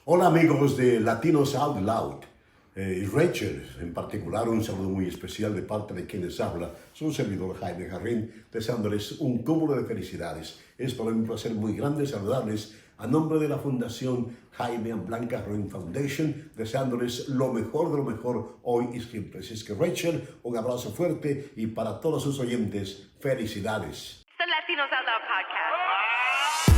Hola amigos de Latinos Out Loud. Y Rachel, en particular, un saludo muy especial de parte de quienes habla, su servidor Jaime Jarrín, deseándoles un cúmulo de felicidades. Es para mí un placer muy grande saludarles a nombre de la Fundación Jaime and Blanca Jarrín Foundation, deseándoles lo mejor de lo mejor hoy y siempre. Así es que Rachel, un abrazo fuerte y para todos sus oyentes, felicidades. The Latinos Out Loud podcast.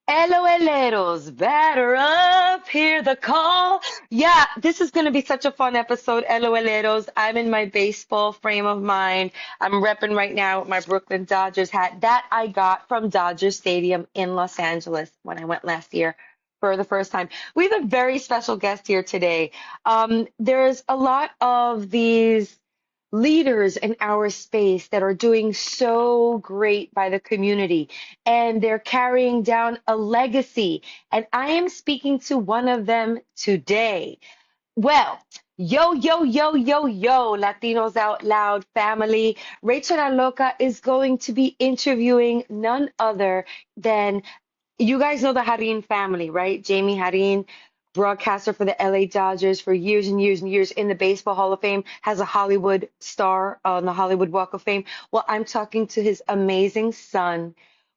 LOLeros, batter up, hear the call. Yeah, this is going to be such a fun episode, LOLeros. I'm in my baseball frame of mind. I'm repping right now with my Brooklyn Dodgers hat that I got from Dodger Stadium in Los Angeles when I went last year for the first time. We have a very special guest here today. There's a lot of these leaders in our space that are doing so great by the community and they're carrying down a legacy. And I am speaking to one of them today. Well, yo, Latinos Out Loud family. Rachel La Loca is going to be interviewing none other than you guys know the Jarrín family, right? Jaime Jarrín, broadcaster for the LA Dodgers for years and years and years in the Baseball Hall of Fame, has a Hollywood star on the Hollywood Walk of Fame. Well, I'm talking to his amazing son.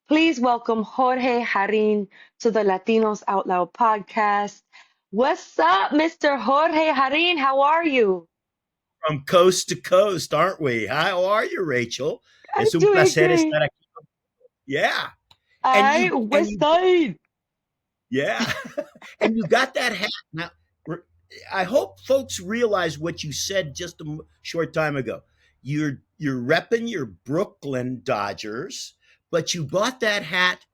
Please welcome Jorge Jarrín to the Latinos Out Loud podcast. What's up, Mr. Jorge Jarrín? How are you? From coast to coast, aren't we? How are you, Rachel? I'm Es un doing placer great. estar aquí. Yeah. And I you and West you Side. yeah. And you got that hat. Now I hope folks realize what you said just a short time ago. You're repping your Brooklyn Dodgers, but you bought that hat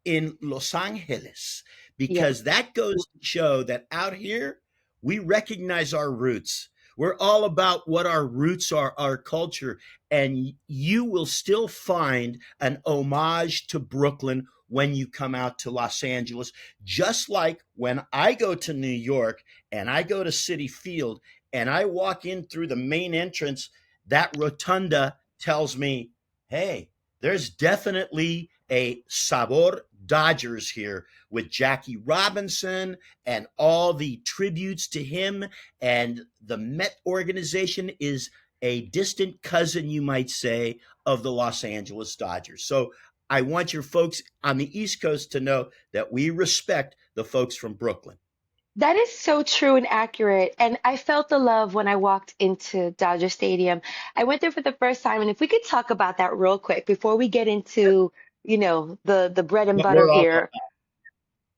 in Los Angeles Yes. because that goes to show that out here we recognize our roots. We're all about what our roots are, our culture, and you will still find an homage to Brooklyn when you come out to Los Angeles, just like when I go to New York and I go to Citi Field and I walk in through the main entrance, that rotunda tells me, hey, there's definitely a Sabor Dodgers here with Jackie Robinson and all the tributes to him. And the Met organization is a distant cousin, you might say, of the Los Angeles Dodgers. So I want your folks on the East Coast to know that we respect the folks from Brooklyn. That is so true and accurate. And I felt the love when I walked into Dodger Stadium. I went there for the first time, and if we could talk about that real quick before we get into, the bread and What butter we're all here.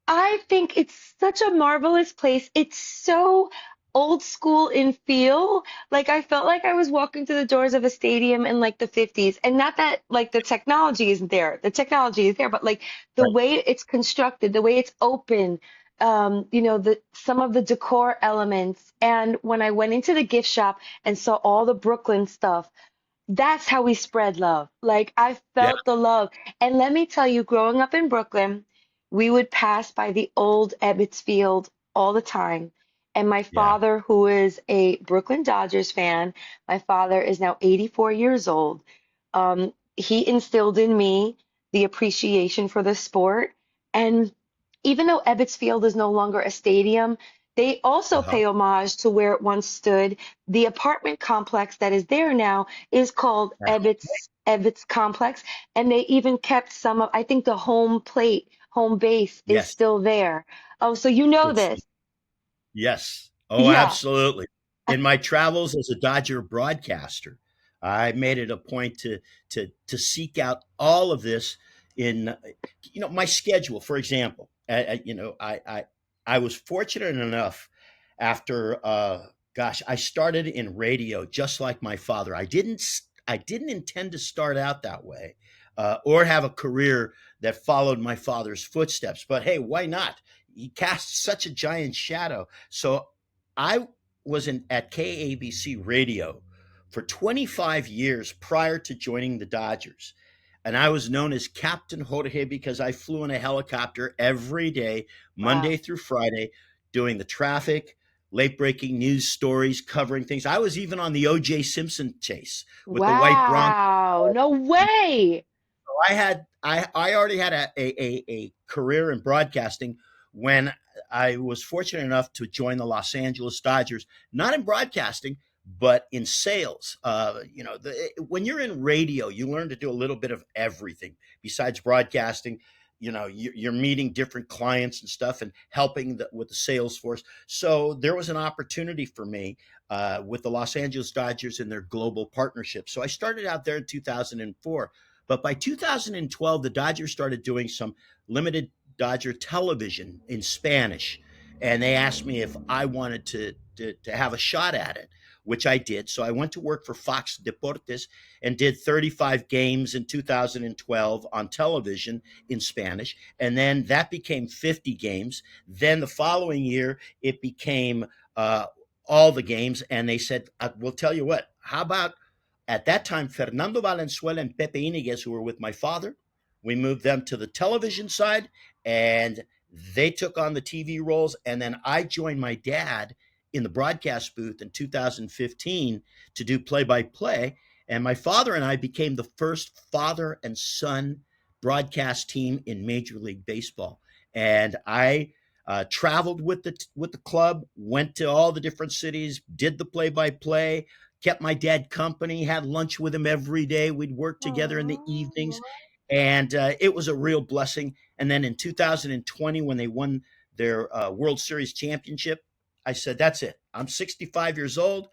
I think it's such a marvelous place. It's so old school in feel. Like I felt like I was walking through the doors of a stadium in like the 50s. And not that like the technology isn't there. The technology is there, but like the right. way it's constructed, the way it's open, the some of the decor elements. And when I went into the gift shop and saw all the Brooklyn stuff, that's how we spread love. Like I Yeah. felt the love. And let me tell you, growing up in Brooklyn, we would pass by the old Ebbets Field all the time. And my Yeah. father, who is a Brooklyn Dodgers fan, my father is now 84 years old. He instilled in me the appreciation for the sport. And even though Ebbets Field is no longer a stadium, they also Uh-huh. pay homage to where it once stood. The apartment complex that is there now is called Ebbets Complex, and they even kept some of, I think the home base is Yes. still there. Oh, so you know It's this. yes. Oh, Yeah. absolutely. In my travels as a Dodger broadcaster, I made it a point to seek out all of this in my schedule. For example, I was fortunate enough after gosh, I started in radio just like my father. I didn't intend to start out that way or have a career that followed my father's footsteps. But hey, why not? He cast such a giant shadow. So I was at KABC radio for 25 years prior to joining the Dodgers. And I was known as Captain Jorge because I flew in a helicopter every day, Wow. Monday through Friday, doing the traffic, late breaking news stories covering things. I was even on the O.J. Simpson chase with the white Bronco. Wow. No way. I already had a career in broadcasting when I was fortunate enough to join the Los Angeles Dodgers, not in broadcasting, but in sales. When you're in radio, you learn to do a little bit of everything besides broadcasting. You're meeting different clients and stuff and helping with the sales force. So there was an opportunity for me with the Los Angeles Dodgers and their global partnership. So I started out there in 2004. But by 2012, the Dodgers started doing some limited Dodger television in Spanish. And they asked me if I wanted to have a shot at it, which I did. So I went to work for Fox Deportes and did 35 games in 2012 on television in Spanish. And then that became 50 games. Then the following year, it became all the games. And they said, we'll tell you what, how about at that time, Fernando Valenzuela and Pepe Iniguez, who were with my father, we moved them to the television side and they took on the TV roles. And then I joined my dad in the broadcast booth in 2015 to do play-by-play. And my father and I became the first father and son broadcast team in Major League Baseball. And I traveled with the club, went to all the different cities, did the play-by-play, kept my dad company, had lunch with him every day. We'd work together in the evenings. And it was a real blessing. And then in 2020, when they won their World Series championship, I said, that's it. I'm 65 years old.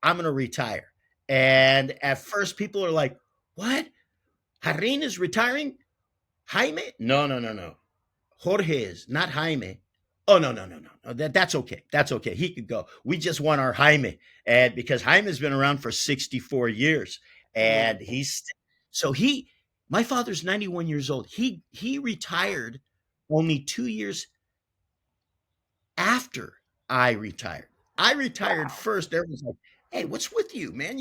I'm going to retire. And at first, people are like, what? Jarrín is retiring? Jaime? No. Jorge is, not Jaime. Oh, no. That's okay. That's okay. He could go. We just want our Jaime. And because Jaime's been around for 64 years. And my father's 91 years old. He retired only 2 years after I retired. I retired first. Everyone's like, hey, what's with you, man?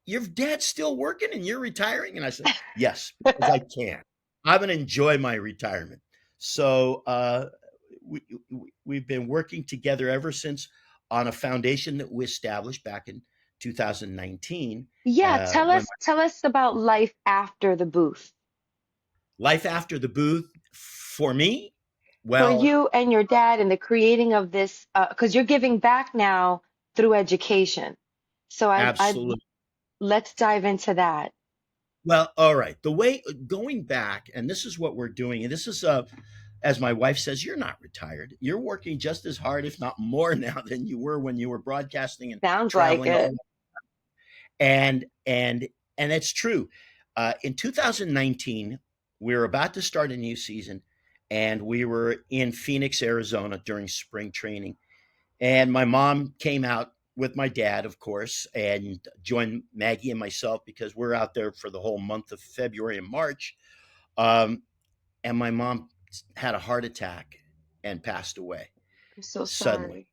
Your dad's still working and you're retiring? And I said, yes, because I can. I'm going to enjoy my retirement. So we've been working together ever since on a foundation that we established back in 2019. Yeah, tell us about life after the booth. Life after the booth for me? For you and your dad and the creating of this, because you're giving back now through education. So absolutely. Let's dive into that. Well, all right. The way going back, and this is what we're doing, and this is as my wife says, you're not retired. You're working just as hard, if not more now than you were when you were broadcasting and sounds traveling. Like it. And it's true. In 2019, we were about to start a new season, and we were in Phoenix, Arizona during spring training. And my mom came out with my dad, of course, and joined Maggie and myself because we're out there for the whole month of February and March. And my mom had a heart attack and passed away. I'm so suddenly. Sorry.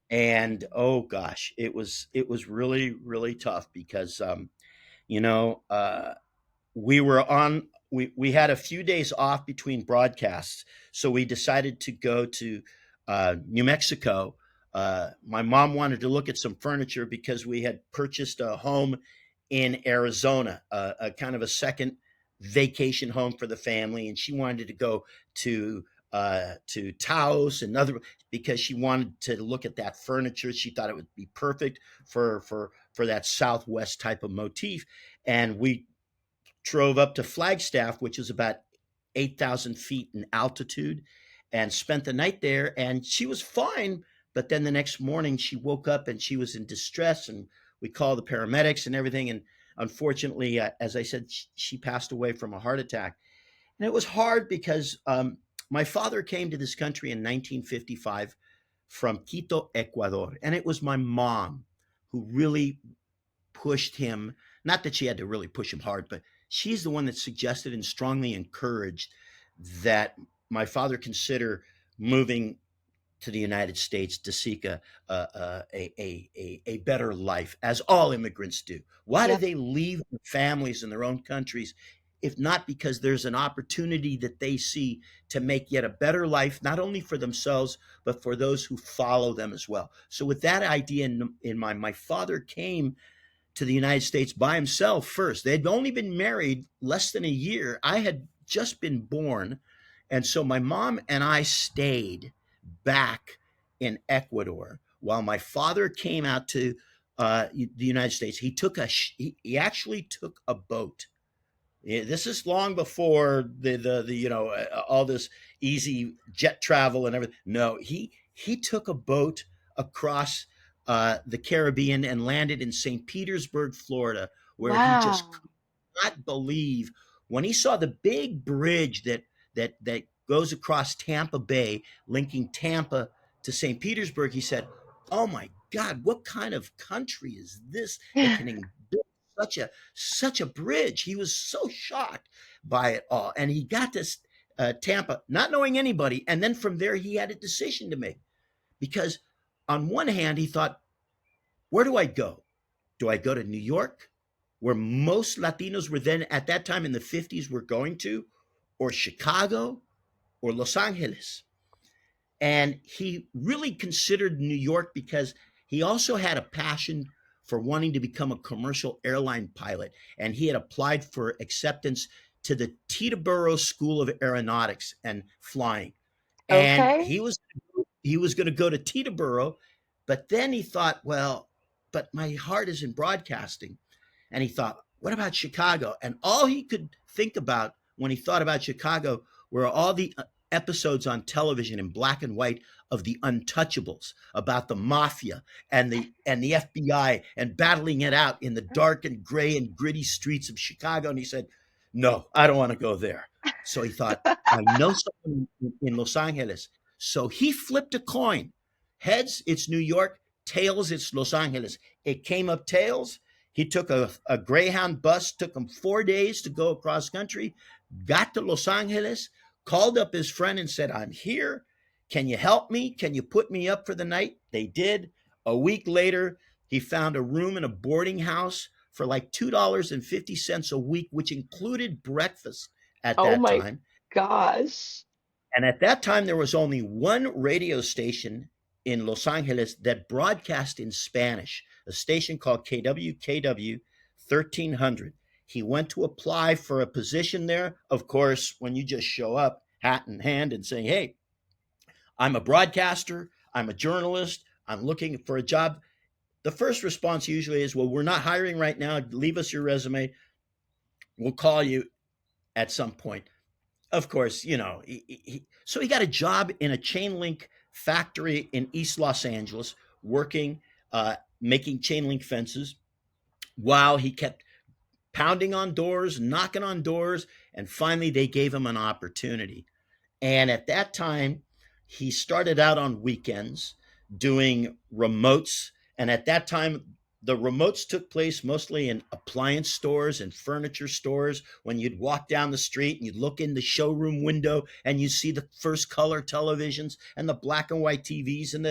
And oh gosh, it was really, really tough because we had a few days off between broadcasts, so we decided to go to New Mexico. My mom wanted to look at some furniture because we had purchased a home in Arizona, a kind of a second vacation home for the family, and she wanted to go to Taos and other because she wanted to look at that furniture. She thought it would be perfect for that Southwest type of motif, and we drove up to Flagstaff, which is about 8,000 feet in altitude, and spent the night there. And she was fine, but then the next morning she woke up and she was in distress, and we called the paramedics and everything. And unfortunately, as I said, she passed away from a heart attack. And it was hard because my father came to this country in 1955 from Quito, Ecuador. And it was my mom who really pushed him. Not that she had to really push him hard, but she's the one that suggested and strongly encouraged that my father consider moving to the United States to seek a better life, as all immigrants do. Why do they leave their families in their own countries if not because there's an opportunity that they see to make yet a better life, not only for themselves, but for those who follow them as well. So with that idea in mind, my father came to the United States by himself first. They'd only been married less than a year. I had just been born. And so my mom and I stayed back in Ecuador while my father came out to the United States. He actually took a boat. Yeah, this is long before the all this easy jet travel and everything. No, he took a boat across the Caribbean and landed in St. Petersburg, Florida, where he just Wow. could not believe when he saw the big bridge that goes across Tampa Bay, linking Tampa to St. Petersburg. He said, "Oh my God, what kind of country is this that can build such a bridge?" He was so shocked by it all, and he got to Tampa, not knowing anybody, and then from there he had a decision to make because, on one hand, he thought, "Where do I go? Do I go to New York, where most Latinos were then at that time in the 50s were going to, or Chicago, or Los Angeles?" And he really considered New York because he also had a passion for wanting to become a commercial airline pilot. And he had applied for acceptance to the Teterboro School of Aeronautics and Flying. And Okay. he was going to go to Teterboro, but then he thought, well, but my heart is in broadcasting. And he thought, what about Chicago? And all he could think about when he thought about Chicago were all the episodes on television in black and white of the Untouchables, about the mafia and the FBI and battling it out in the dark and gray and gritty streets of Chicago. And he said, no, I don't want to go there. So he thought, I know someone in Los Angeles. So he flipped a coin. Heads, it's New York. Tails, it's Los Angeles. It came up tails. He took a Greyhound bus, took him 4 days to go across country, got to Los Angeles, called up his friend and said, I'm here. Can you help me? Can you put me up for the night? They did. A week later, he found a room in a boarding house for like $2.50 a week, which included breakfast at Oh that my time. gosh. And at that time, there was only one radio station in Los Angeles that broadcast in Spanish, a station called KWKW 1300. He went to apply for a position there. Of course, when you just show up, hat in hand, and say, hey, I'm a broadcaster, I'm a journalist, I'm looking for a job, the first response usually is, well, we're not hiring right now. Leave us your resume. We'll call you at some point. Of course, so he got a job in a chain link factory in East Los Angeles, working, making chain link fences, while he kept pounding on doors, knocking on doors, and finally they gave him an opportunity. And at that time, he started out on weekends doing remotes. And at that time, the remotes took place mostly in appliance stores and furniture stores. When you'd walk down the street and you'd look in the showroom window and you see the first color televisions and the black and white TVs and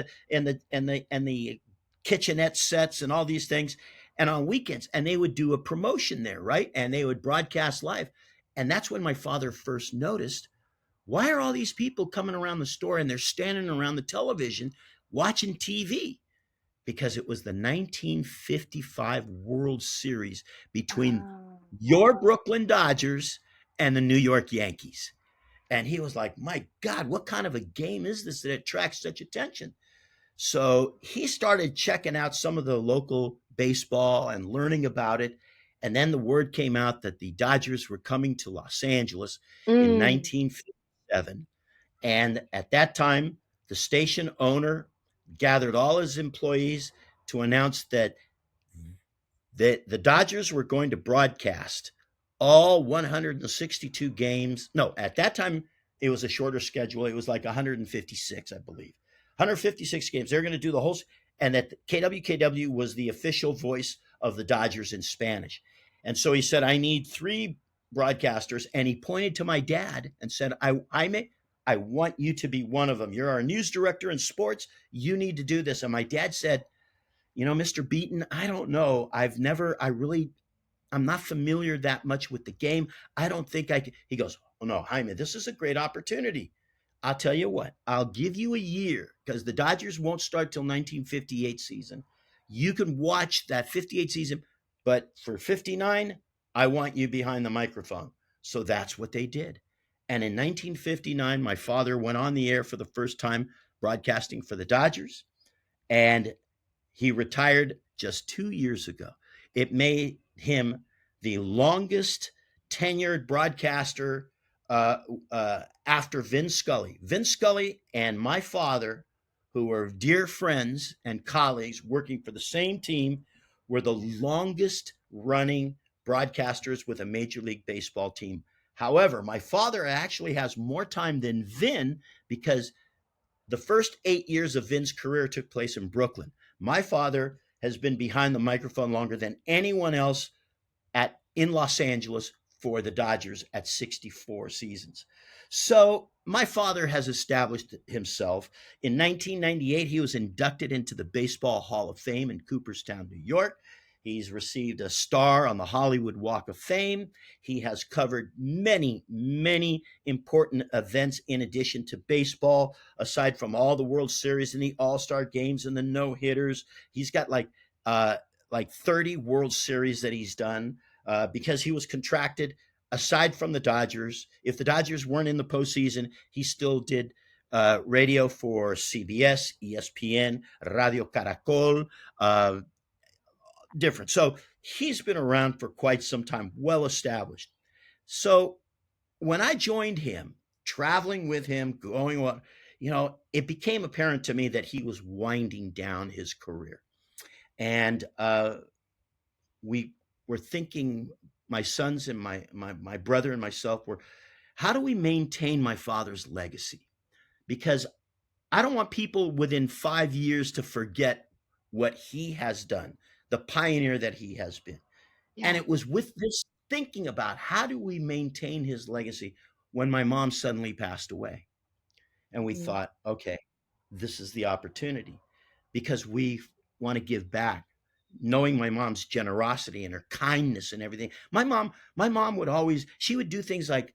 the kitchenette sets and all these things. And on weekends, and they would do a promotion there, right? And they would broadcast live. And that's when my father first noticed, why are all these people coming around the store and they're standing around the television watching TV? Because it was the 1955 World Series between Oh. your Brooklyn Dodgers and the New York Yankees. And he was like, my God, what kind of a game is this that attracts such attention? So he started checking out some of the local baseball and learning about it. And then the word came out that the Dodgers were coming to Los Angeles in Mm. 1957. And at that time, the station owner gathered all his employees to announce that the Dodgers were going to broadcast all 162 games. No, at that time, it was a shorter schedule. It was like 156, I believe. 156 games. They're going to do the whole, and that KWKW was the official voice of the Dodgers in Spanish. And so he said, I need 3 broadcasters. And he pointed to my dad and said, I want you to be one of them. You're our news director in sports. You need to do this. And my dad said, Mr. Beaton, I don't know. I'm I'm not familiar that much with the game. I don't think I can. He goes, oh no, Jaime, this is a great opportunity. I'll tell you what, I'll give you a year because the Dodgers won't start till 1958 season. You can watch that 58 season, but for 59, I want you behind the microphone. So that's what they did. And in 1959, my father went on the air for the first time broadcasting for the Dodgers, and he retired just 2 years ago. It made him the longest tenured broadcaster after Vin Scully. Vin Scully and my father, who were dear friends and colleagues working for the same team, were the longest running broadcasters with a Major League Baseball team. However, my father actually has more time than Vin because the first 8 years of Vin's career took place in Brooklyn. My father has been behind the microphone longer than anyone else in Los Angeles for the Dodgers at 64 seasons. So my father has established himself. In 1998, he was inducted into the Baseball Hall of Fame in Cooperstown, New York. He's received a star on the Hollywood Walk of Fame. He has covered many, many important events in addition to baseball, aside from all the World Series and the All-Star games and the no-hitters. He's got like 30 World Series that he's done because he was contracted aside from the Dodgers. If the Dodgers weren't in the postseason, he still did radio for CBS, ESPN, Radio Caracol, different. So he's been around for quite some time, well established. So when I joined him, traveling with him, going on, it became apparent to me that he was winding down his career. And we were thinking, my sons and my brother and myself were, how do we maintain my father's legacy? Because I don't want people within 5 years to forget what he has done, the pioneer that he has been. Yeah. And it was with this thinking about how do we maintain his legacy when my mom suddenly passed away. And we thought, okay, this is the opportunity because we want to give back. Knowing my mom's generosity and her kindness and everything. My mom would always, she would do things like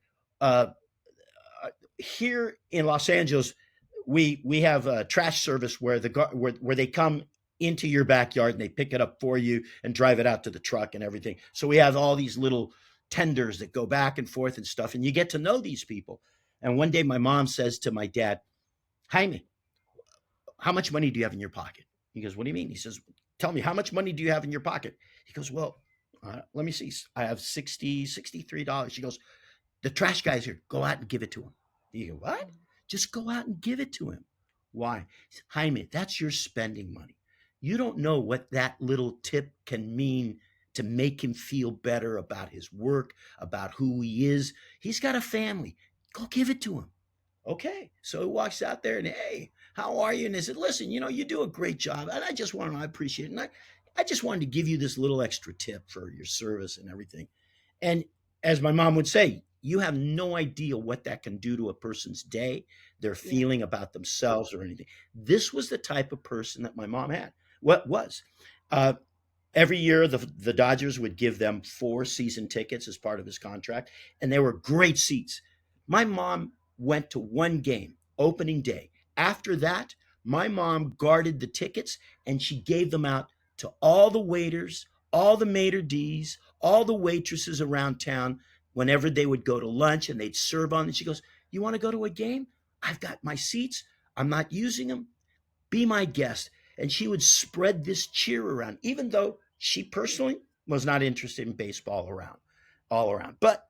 here in Los Angeles, we have a trash service where where they come into your backyard and they pick it up for you and drive it out to the truck and everything. So we have all these little tenders that go back and forth and stuff, and you get to know these people. And one day my mom says to my dad, Jaime, how much money do you have in your pocket? He goes, what do you mean? He says, tell me, how much money do you have in your pocket? He goes, well, let me see. I have $63. She goes, the trash guy's here. Go out and give it to him. You go, what? Just go out and give it to him. Why? Jaime, that's your spending money. You don't know what that little tip can mean to make him feel better about his work, about who he is. He's got a family. Go give it to him. Okay. So he walks out there and, hey, how are you? And they said, listen, you do a great job. And I appreciate it. And I just wanted to give you this little extra tip for your service and everything. And as my mom would say, you have no idea what that can do to a person's day, their feeling about themselves or anything. This was the type of person that my mom had. What was? Every year, the Dodgers would give them 4 season tickets as part of his contract, and they were great seats. My mom went to one game, opening day. After that, my mom guarded the tickets, and she gave them out to all the waiters, all the maitre d's, all the waitresses around town whenever they would go to lunch and they'd serve on. And she goes, you want to go to a game? I've got my seats. I'm not using them. Be my guest. And she would spread this cheer around, even though she personally was not interested in baseball all around. But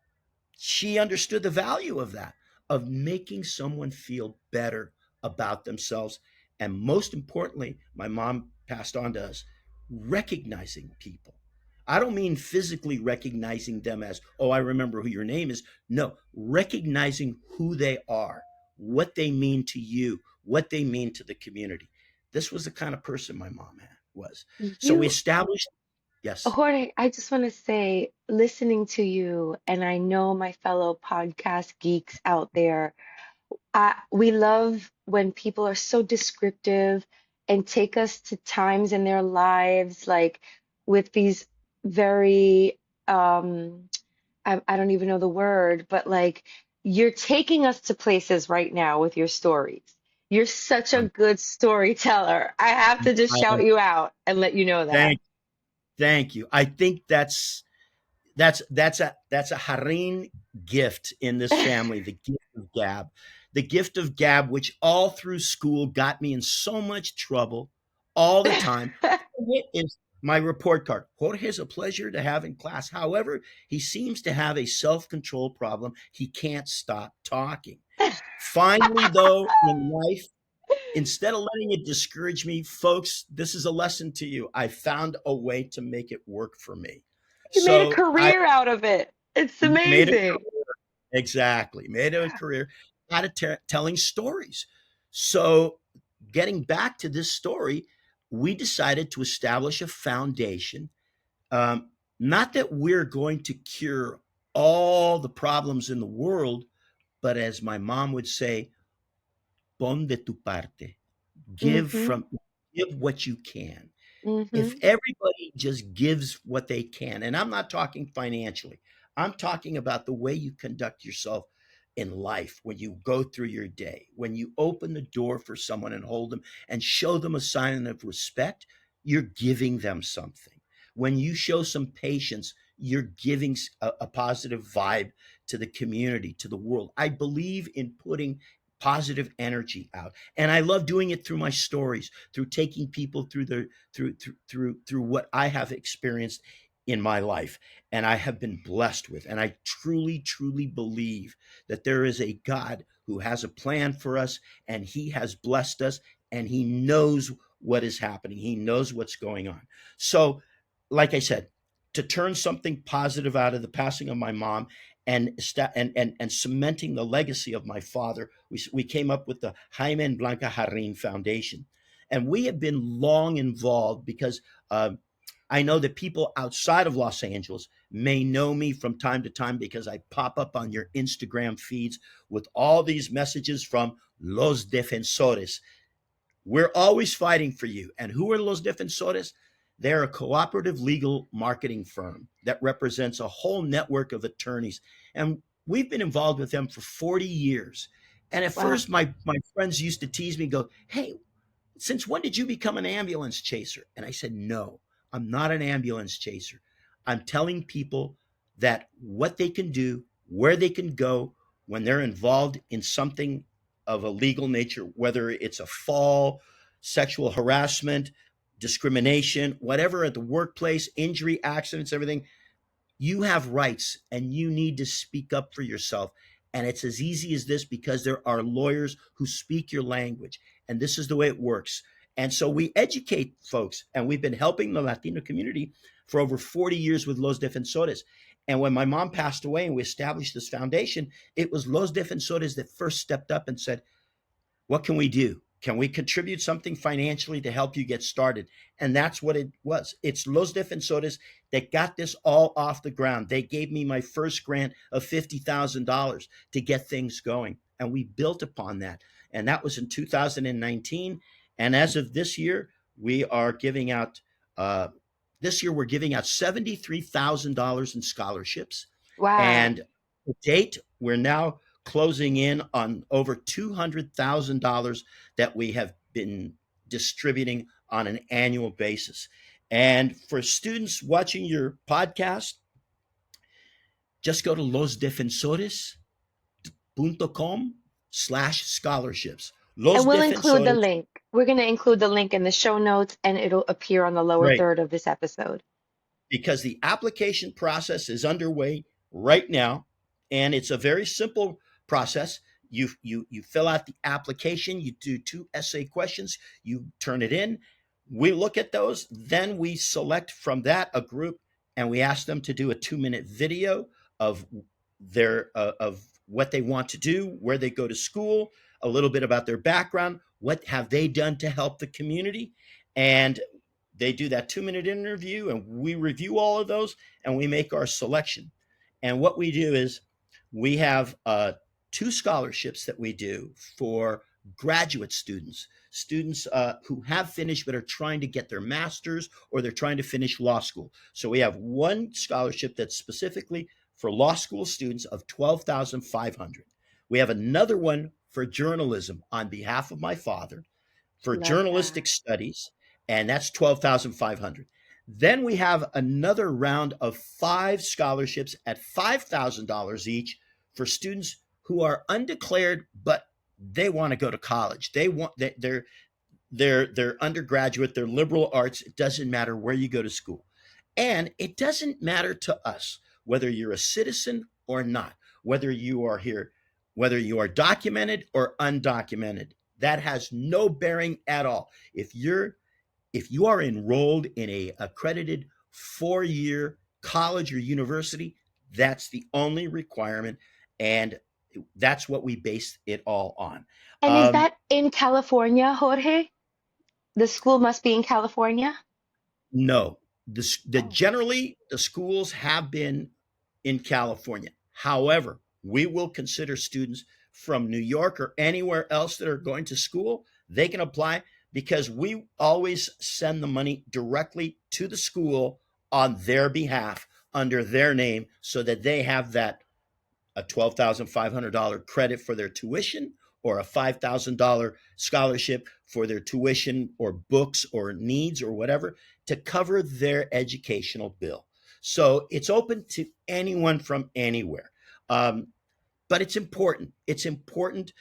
she understood the value of that, of making someone feel better about themselves. And most importantly, my mom passed on to us, recognizing people. I don't mean physically recognizing them as, oh, I remember who your name is. No, recognizing who they are, what they mean to you, what they mean to the community. This was the kind of person my mom was. So we established, yes. Jorge, I just want to say, listening to you, and I know my fellow podcast geeks out there, we love when people are so descriptive and take us to times in their lives, like with these very um I don't even know the word, but like you're taking us to places right now with your stories. You're such a Um, good storyteller. I have to just I- shout you out and let you know that. thank, thank you. I think that's a Jarrín gift in this family, the gift of gab. The gift of gab, which all through school got me in so much trouble all the time. It is my report card. Jorge is a pleasure to have in class. However, he seems to have a self-control problem. He can't stop talking. Finally, though, in life, instead of letting it discourage me, folks, this is a lesson to you. I found a way to make it work for me. You made a So I career out of it. It's made a amazing. exactly made a career out of telling stories. So getting back to this story, we decided to establish a foundation. Um, Not that we're going to cure all the problems in the world, but as my mom would say, pon de tu parte, give Mm-hmm. from give what you can. If Mm-hmm. everybody just gives what they can, and I'm not talking financially, I'm talking about the way you conduct yourself in life when you go through your day, when you open the door for someone and hold them and show them a sign of respect, you're giving them something. When you show some patience, you're giving a positive vibe to the community, to the world. I believe in putting positive energy out, and I love doing it through my stories, through taking people through their through what I have experienced in my life and I have been blessed with. And I truly believe that there is a God who has a plan for us and he has blessed us and he knows what is happening. He knows what's going on. So, like I said, to turn something positive out of the passing of my mom and cementing the legacy of my father, we came up with the Jaime and Blanca Jarrín Foundation. And we have been long involved because I know that people outside of Los Angeles may know me from time to time because I pop up on your Instagram feeds with all these messages from Los Defensores. We're always fighting for you. And who are Los Defensores? They're a cooperative legal marketing firm that represents a whole network of attorneys. And we've been involved with them for 40 years. And at Wow. first, my friends used to tease me, go, "Hey, since when did you become an ambulance chaser?" And I said, "No, I'm not an ambulance chaser. I'm telling people that what they can do, where they can go when they're involved in something of a legal nature, whether it's a fall, sexual harassment, discrimination, whatever at the workplace, injury, accidents, everything, you have rights and you need to speak up for yourself. And it's as easy as this because there are lawyers who speak your language. And this is the way it works. And so we educate folks, and we've been helping the Latino community for over 40 years with Los Defensores. And when my mom passed away and we established this foundation, it was Los Defensores that first stepped up and said, what can we do? Can we contribute something financially to help you get started? And that's what it was. It's Los Defensores that got this all off the ground. They gave me my first grant of $50,000 to get things going. And we built upon that. And that was in 2019. And as of this year, we are giving out, we're giving out $73,000 in scholarships. Wow. And to date, we're now closing in on over $200,000 that we have been distributing on an annual basis. And for students watching your podcast, just go to losdefensores.com/scholarships. And Los we'll include the Defensores, link. We're going to include the link in the show notes and it'll appear on the lower great. third of this episode. Because the application process is underway right now, and it's a very simple process. You fill out the application, you do 2 essay questions, you turn it in. We look at those, then we select from that a group, and we ask them to do a 2-minute video of their of what they want to do, where they go to school, a little bit about their background, what have they done to help the community, and they do that 2-minute interview and we review all of those and we make our selection. And what we do is we have 2 scholarships that we do for graduate students. students who have finished but are trying to get their master's, or they're trying to finish law school. So we have one scholarship that's specifically for law school students of $12,500. We have another one for journalism on behalf of my father for Love that. journalistic studies, and that's $12,500. Then we have another round of 5 scholarships at $5,000 each for students who are undeclared, but they want to go to college. They're undergraduate, they're liberal arts. It doesn't matter where you go to school. And it doesn't matter to us whether you're a citizen or not, whether you are here, whether you are documented or undocumented. That has no bearing at all. If you are enrolled in a accredited 4-year college or university, that's the only requirement, and that's what we base it all on. And is that in California, Jorge? The school must be in California? No, Oh. generally the schools have been in California. However, we will consider students from New York or anywhere else that are going to school. They can apply because we always send the money directly to the school on their behalf under their name, so that they have that a $12,500 credit for their tuition, or a $5,000 scholarship for their tuition or books or needs or whatever, to cover their educational bill. So it's open to anyone from anywhere. But it's important. It's important.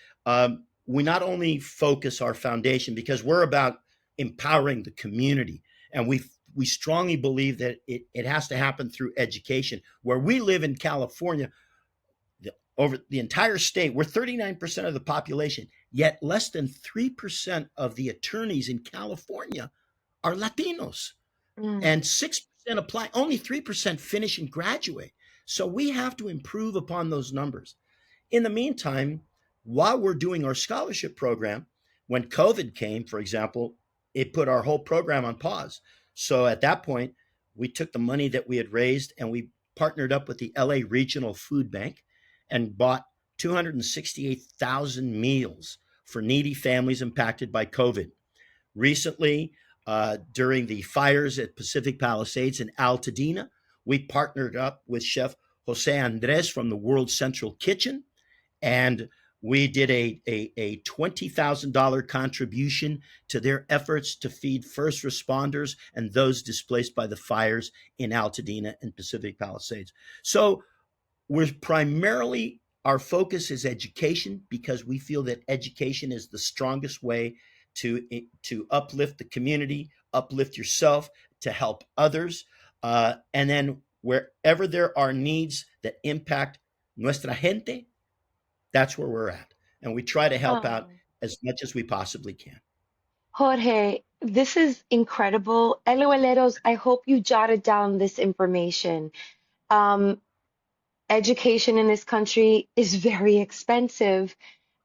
We not only focus our foundation because we're about empowering the community, and we strongly believe that it has to happen through education. Where we live in California, over the entire state, we're 39% of the population, yet less than 3% of the attorneys in California are Latinos, Mm. and 6% apply. Only 3% finish and graduate. So we have to improve upon those numbers. In the meantime, while we're doing our scholarship program, when COVID came, for example, it put our whole program on pause. So at that point, we took the money that we had raised and we partnered up with the LA Regional Food Bank and bought 268,000 meals for needy families impacted by COVID. Recently, during the fires at Pacific Palisades in Altadena, we partnered up with Chef Jose Andres from the World Central Kitchen, and we did a $20,000 contribution to their efforts to feed first responders and those displaced by the fires in Altadena and Pacific Palisades. So our focus is education, because we feel that education is the strongest way to uplift the community, uplift yourself, to help others. And then wherever there are needs that impact nuestra gente, that's where we're at. And we try to help out Oh. as much as we possibly can. Jorge, this is incredible. LOLeros, I hope you jotted down this information. Um, Education in this country is very expensive.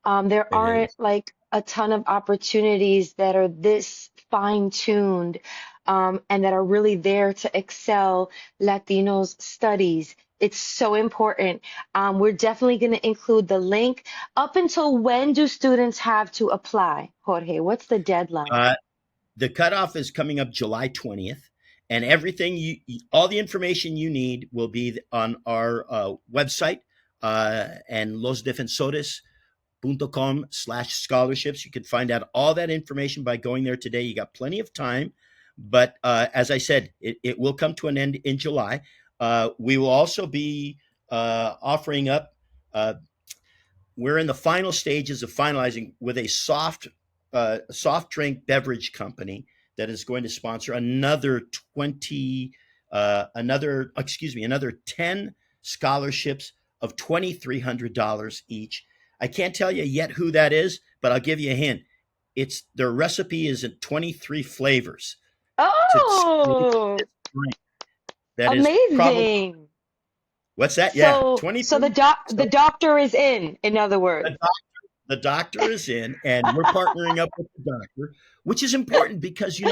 There It aren't is. like a ton of opportunities that are this fine-tuned, and that are really there to excel Latinos studies. It's so important. We're definitely going to include the link. Up until when do students have to apply, Jorge? What's the deadline? Uh, the cutoff is coming up July 20th, and all the information you need will be on our website, and losdefensores.com/scholarships. You can find out all that information by going there today. You got plenty of time, but as I said, it will come to an end in July. We will also be offering up. We're in the final stages of finalizing with a soft drink beverage company that is going to sponsor another 10 scholarships of $2,300 each. I can't tell you yet who that is, but I'll give you a hint. Their recipe is in 23 flavors. To Oh, drink. That is probably, amazing. what's that? Yeah, So 23. the So doctor is in other words. the the doctor is in, and we're partnering up with the doctor, which is important because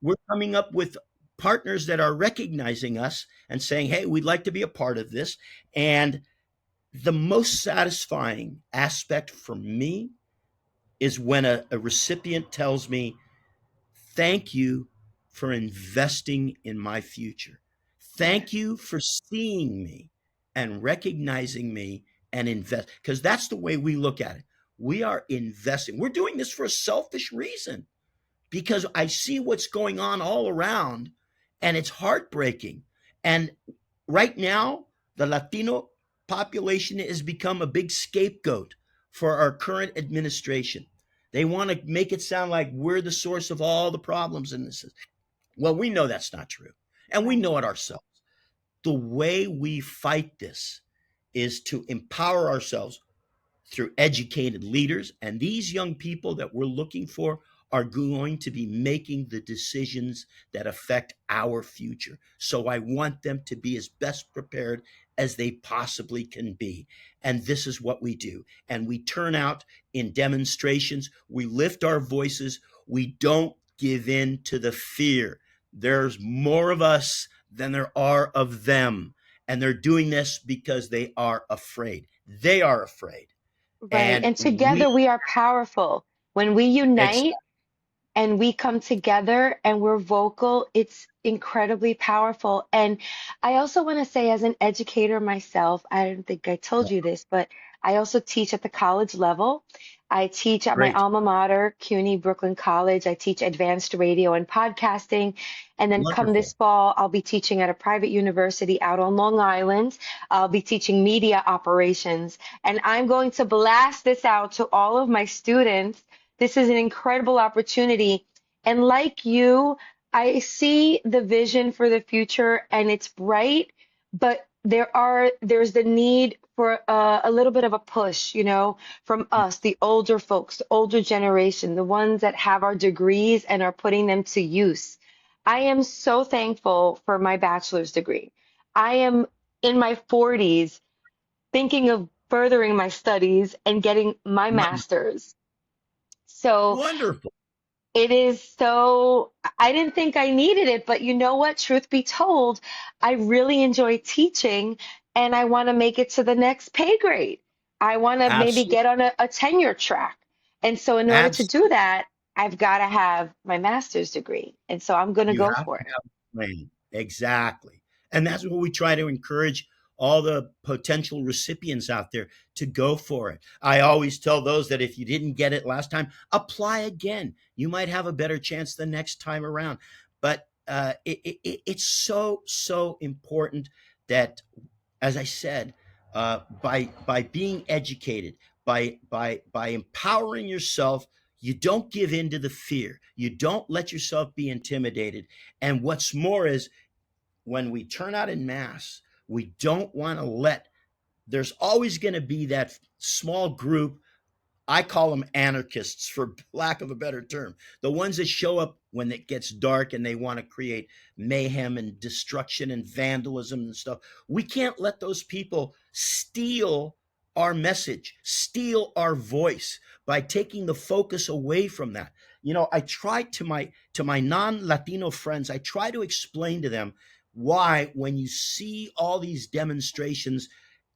we're coming up with partners that are recognizing us and saying, hey, we'd like to be a part of this. And the most satisfying aspect for me is when a recipient tells me, thank you for investing in my future. Thank you for seeing me and recognizing me and invest. Because that's the way we look at it. We are investing. We're doing this for a selfish reason because I see what's going on all around and it's heartbreaking. And right now, the Latino population has become a big scapegoat for our current administration. They want to make it sound like we're the source of all the problems in this. Well, we know that's not true. And we know it ourselves. The way we fight this is to empower ourselves through educated leaders. And these young people that we're looking for are going to be making the decisions that affect our future. So I want them to be as best prepared as they possibly can be. And this is what we do. And we turn out in demonstrations. We lift our voices. We don't give in to the fear. There's more of us than there are of them. And they're doing this because they are afraid. They are afraid. Right. And And we together we are powerful. When we ex- unite and we come together and we're vocal, it's incredibly powerful. And I also want to say, as an educator myself, I don't think I told you this, but I also teach at the college level. I teach at my great, alma mater, CUNY Brooklyn College. I teach advanced radio and podcasting. And then come this wonderful. fall, I'll be teaching at a private university out on Long Island. I'll be teaching media operations. And I'm going to blast this out to all of my students. This is an incredible opportunity. And like you, I see the vision for the future and it's bright, but there's the need for a little bit of a push, from us, the older folks, the older generation, the ones that have our degrees and are putting them to use. I am so thankful for my bachelor's degree. I am in my 40s thinking of furthering my studies and getting my master's. So Wonderful. it is so, I didn't think I needed it, but you know what? Truth be told, I really enjoy teaching and I want to make it to the next pay grade. I want to maybe Absolutely. get on a tenure track. And so, in order to do Absolutely. that, I've got to have my master's degree. And so, I'm going to You go have for to it. have a plan. Exactly. And that's what we try to encourage all the potential recipients out there to go for it. I always tell those that if you didn't get it last time, apply again. You might have a better chance the next time around. But it's so, so important that, as I said, by being educated, by empowering yourself, you don't give in to the fear. You don't let yourself be intimidated. And what's more is when we turn out in mass, we don't want to let. There's always going to be that small group. I call them anarchists for lack of a better term. The ones that show up when it gets dark and they want to create mayhem and destruction and vandalism and stuff. We can't let those people steal our message, steal our voice by taking the focus away from that. I try to my non-Latino friends, I try to explain to them why when you see all these demonstrations,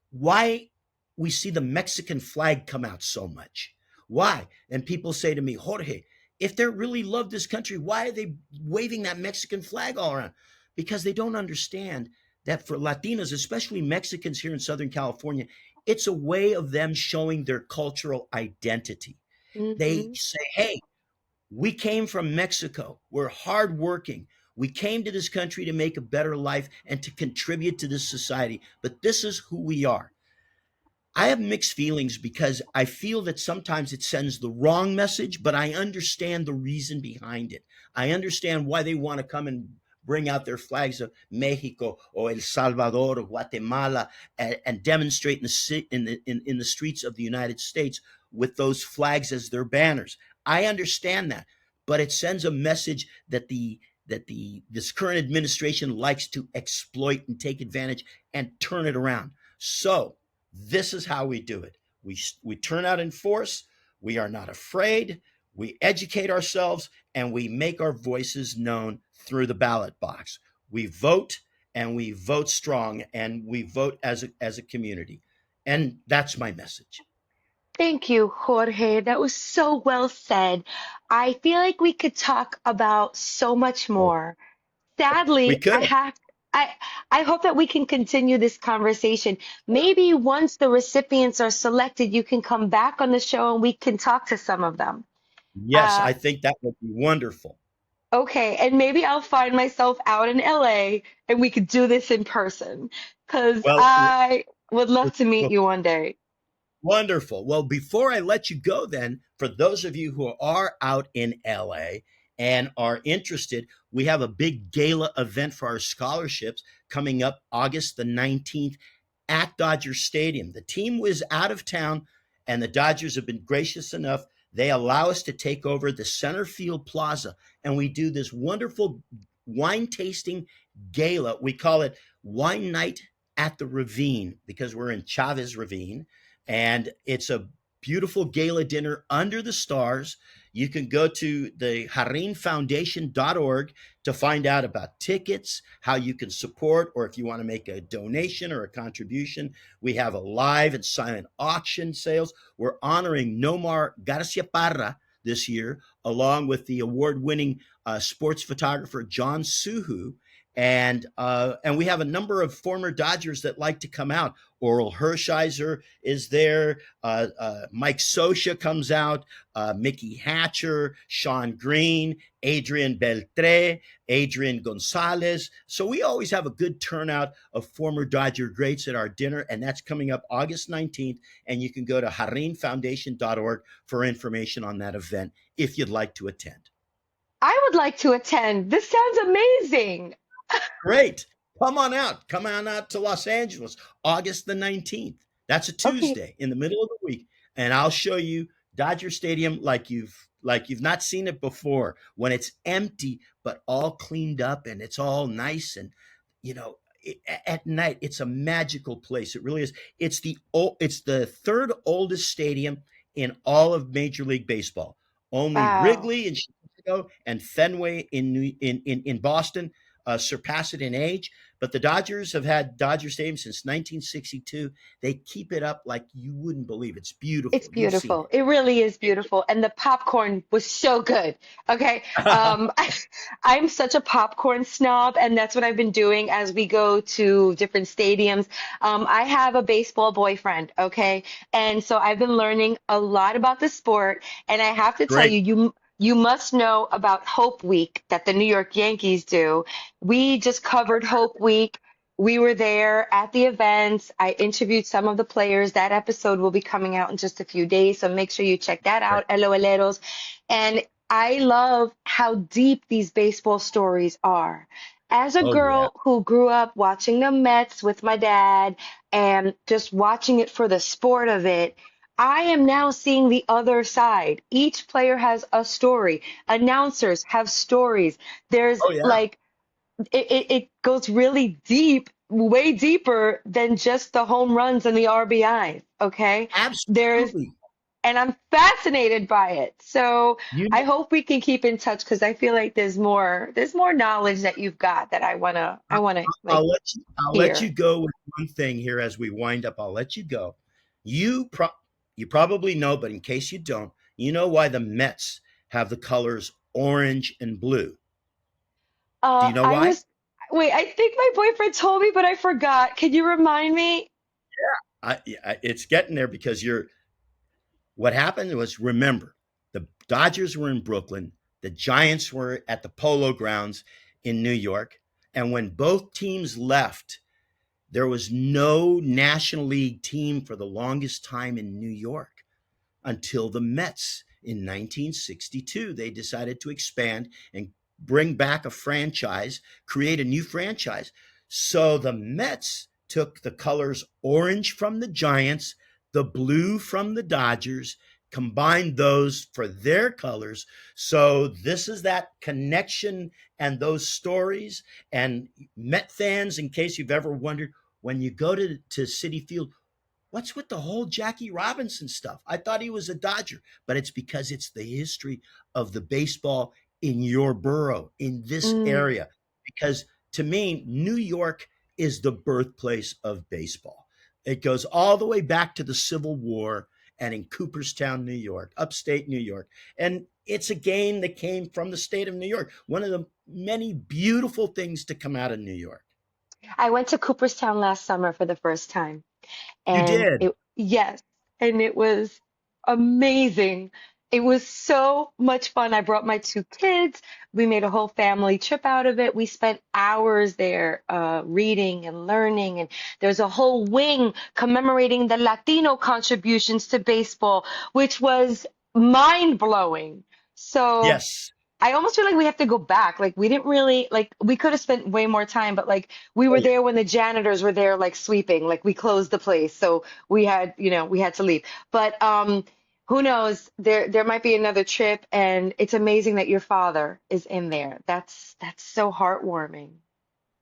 why we see the Mexican flag come out so much. Why? And people say to me, Jorge, if they really love this country, why are they waving that Mexican flag all around? Because they don't understand that for Latinos, especially Mexicans here in Southern California, it's a way of them showing their cultural identity. They Hmm. say, hey, we came from Mexico. We're hardworking. We came to this country to make a better life and to contribute to this society. But this is who we are. I have mixed feelings because I feel that sometimes it sends the wrong message, but I understand the reason behind it. I understand why they want to come and bring out their flags of Mexico or El Salvador or Guatemala and demonstrate in the streets of the United States with those flags as their banners. I understand that, but it sends a message that this current administration likes to exploit and take advantage and turn it around. So this is how we do it. We turn out in force. We are not afraid. We educate ourselves and we make our voices known through the ballot box. We vote and we vote strong and we vote as a community. And that's my message. Thank you, Jorge. That was so well said. I feel like we could talk about so much Oh, more. we Sadly, could. I I hope that we can continue this conversation. Maybe once the recipients are selected, you can come back on the show and we can talk to some of them. Yes, Uh, I think that would be wonderful. okay, and maybe I'll find myself out in LA and we could do this in person because Well, I would love to meet well, you one day. wonderful. Well, before I let you go, then, for those of you who are out in LA and are interested, we have a big gala event for our scholarships coming up August the 19th at Dodger Stadium. The team was out of town, and the Dodgers have been gracious enough. They allow us to take over the center field plaza, and we do this wonderful wine tasting gala. We call it Wine Night at the Ravine because we're in Chavez Ravine, and it's a beautiful gala dinner under the stars. You can go to the Foundation.org to find out about tickets, how you can support, or if you want to make a donation or a contribution. We have a live and silent auction sales. We're honoring Nomar Garcia Parra this year, along with the award-winning sports photographer John Suhu. And we have a number of former Dodgers that like to come out. Oral Hershiser is there. Mike Scioscia comes out. Mickey Hatcher, Sean Green, Adrian Beltre, Adrian Gonzalez. So we always have a good turnout of former Dodger greats at our dinner, and that's coming up August 19th. And you can go to JarinFoundation.org for information on that event if you'd like to attend. I would like to attend. This sounds amazing. Great. Come on out. Come on out to Los Angeles, August the 19th. That's a Okay. Tuesday in the middle of the week. And I'll show you Dodger Stadium like you've not seen it before, when it's empty but all cleaned up and it's all nice. And you know, at night it's a magical place. It really is. It's the third oldest stadium in all of Major League Baseball. Only Wow. Wrigley in Chicago and Fenway in Boston surpass it in age. But the Dodgers have had Dodger Stadium since 1962. They keep it up like you wouldn't believe. It's It's beautiful. You've seen beautiful. It really is beautiful. And the popcorn was so good. Okay. it. I'm such a popcorn snob, and that's what I've been doing as we go to different stadiums. I have a baseball boyfriend, okay? And so I've been learning a lot about the sport, and I have to tell Great. you, you must know about Hope Week that the New York Yankees do. We just covered Hope Week. We were there at the events. I interviewed some of the players. That episode will be coming out in just a few days, so make sure you check that out, LOLeros. And I love how deep these baseball stories are. As a Oh yeah. girl who grew up watching the Mets with my dad and just watching it for the sport of it, I am now seeing the other side. Each player has a story. Announcers have stories. There's Oh yeah. like it goes really deep, way deeper than just the home runs and the RBIs. Okay. There's, Absolutely. and I'm fascinated by it. So You I hope we can keep in touch because I feel like there's more knowledge that you've got that I wanna like I'll let you hear. go with one thing here as we wind up. I'll let you go. You pro- you probably know, but in case you don't, you know why the Mets have the colors orange and blue. Do you know I why? was, wait, I think my boyfriend told me, but I forgot. Can you remind me? It's getting there because what happened was, remember, the Dodgers were in Brooklyn, the Giants were at the Polo Grounds in New York, and when both teams left, there was no National League team for the longest time in New York until the Mets in 1962. They decided to expand and bring back a franchise, create a new franchise. So the Mets took the colors orange from the Giants, the blue from the Dodgers, combined those for their colors. So this is that connection and those stories. And Met fans, in case you've ever wondered, when you go to Citi Field, what's with the whole Jackie Robinson stuff? I thought he was a Dodger, but it's because it's the history of the baseball in your borough, in this Mm, area. Because to me, New York is the birthplace of baseball. It goes all the way back to the Civil War, and in Cooperstown, New York, upstate New York. And it's a game that came from the state of New York. One of the many beautiful things to come out of New York. I went to Cooperstown last summer for the first time. You And did. yes, and it was amazing. It was so much fun. I brought my two kids. We made a whole family trip out of it. We spent hours there reading and learning. And there's a whole wing commemorating the Latino contributions to baseball, which was mind-blowing. So Yes. I almost feel like we have to go back. Like we didn't really like we could have spent way more time, but like we Oh, were yeah. there when the janitors were there like sweeping. Like we closed the place. So we had, we had to leave. But who knows? There might be another trip, and it's amazing that your father is in there. That's so heartwarming.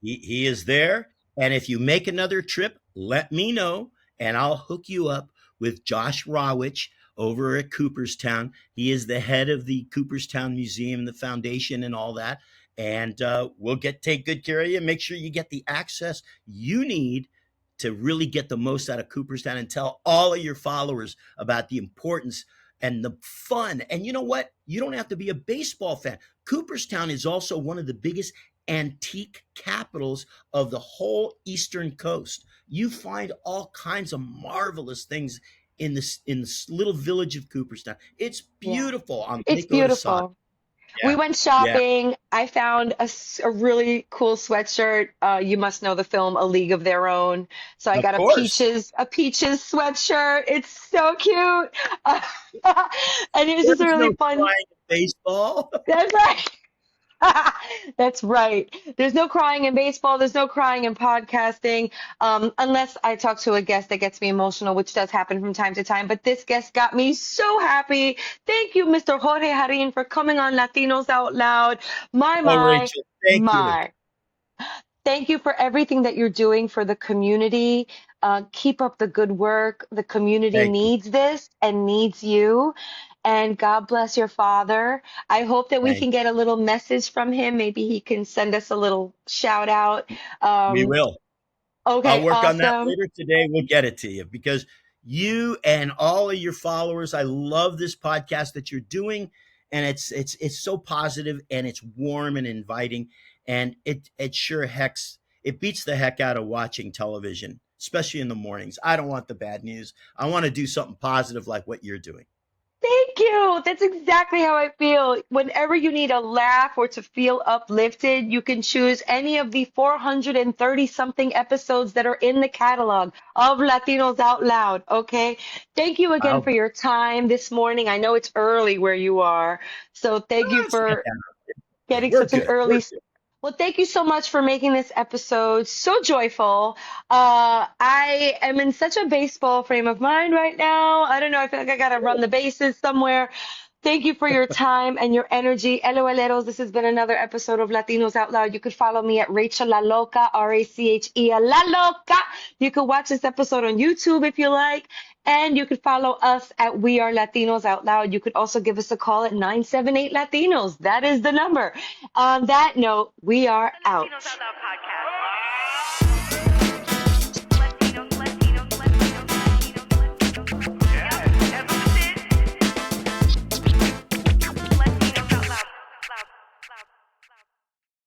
He is there. And if you make another trip, let me know, and I'll hook you up with Josh Rawich over at Cooperstown. He is the head of the Cooperstown Museum and the foundation and all that. And we'll take good care of you. Make sure you get the access you need to really get the most out of Cooperstown, and tell all of your followers about the importance and the fun. And you know what? You don't have to be a baseball fan. Cooperstown is also one of the biggest antique capitals of the whole Eastern Coast. You find all kinds of marvelous things in this little village of Cooperstown. It's Yeah. beautiful on It's Lake Otisada. beautiful. We Yeah, went yeah, shopping. I found a really cool sweatshirt. You must know the film A League of Their Own. So I of got course. a peaches sweatshirt. It's so cute. And it was just a There's really no fun. crying in baseball. That's right. That's right. There's no crying in baseball. There's no crying in podcasting, unless I talk to a guest that gets me emotional, which does happen from time to time. But this guest got me so happy. Thank you, Mr. Jorge Jarrín, for coming on Latinos Out Loud. Oh, Rachel, thank you. My. Thank you for everything that you're doing for the community. Keep up the good work. The community Thank you. needs this and needs you. And God bless your father. I hope that we Thank can get a little message from him. Maybe he can send us a little shout out. We Um, will. I'll okay, work on that awesome. later today. We'll get it to you, because you and all of your followers, I love this podcast that you're doing, and it's so positive, and it's warm and inviting, and it sure it beats the heck out of watching television, especially in the mornings. I don't want the bad news. I want to do something positive like what you're doing. Thank you. That's exactly how I feel. Whenever you need a laugh or to feel uplifted, you can choose any of the 430 something episodes that are in the catalog of Latinos Out Loud. Okay. Thank you again Wow. for your time this morning. I know it's early where you are. So thank you It's not for that. getting We're such an good. early. We're good. Well, thank you so much for making this episode so joyful. I am in such a baseball frame of mind right now. I don't know. I feel like I got to run the bases somewhere. Thank you for your time and your energy. LOLeros, this has been another episode of Latinos Out Loud. You could follow me at Rachel La Loca, RACHEL La Loca. You could watch this episode on YouTube if you like. And you could follow us at We Are Latinos Out Loud. You could also give us a call at 978 Latinos. That is the number. On that note, we are The out. Latinos Out Loud podcast.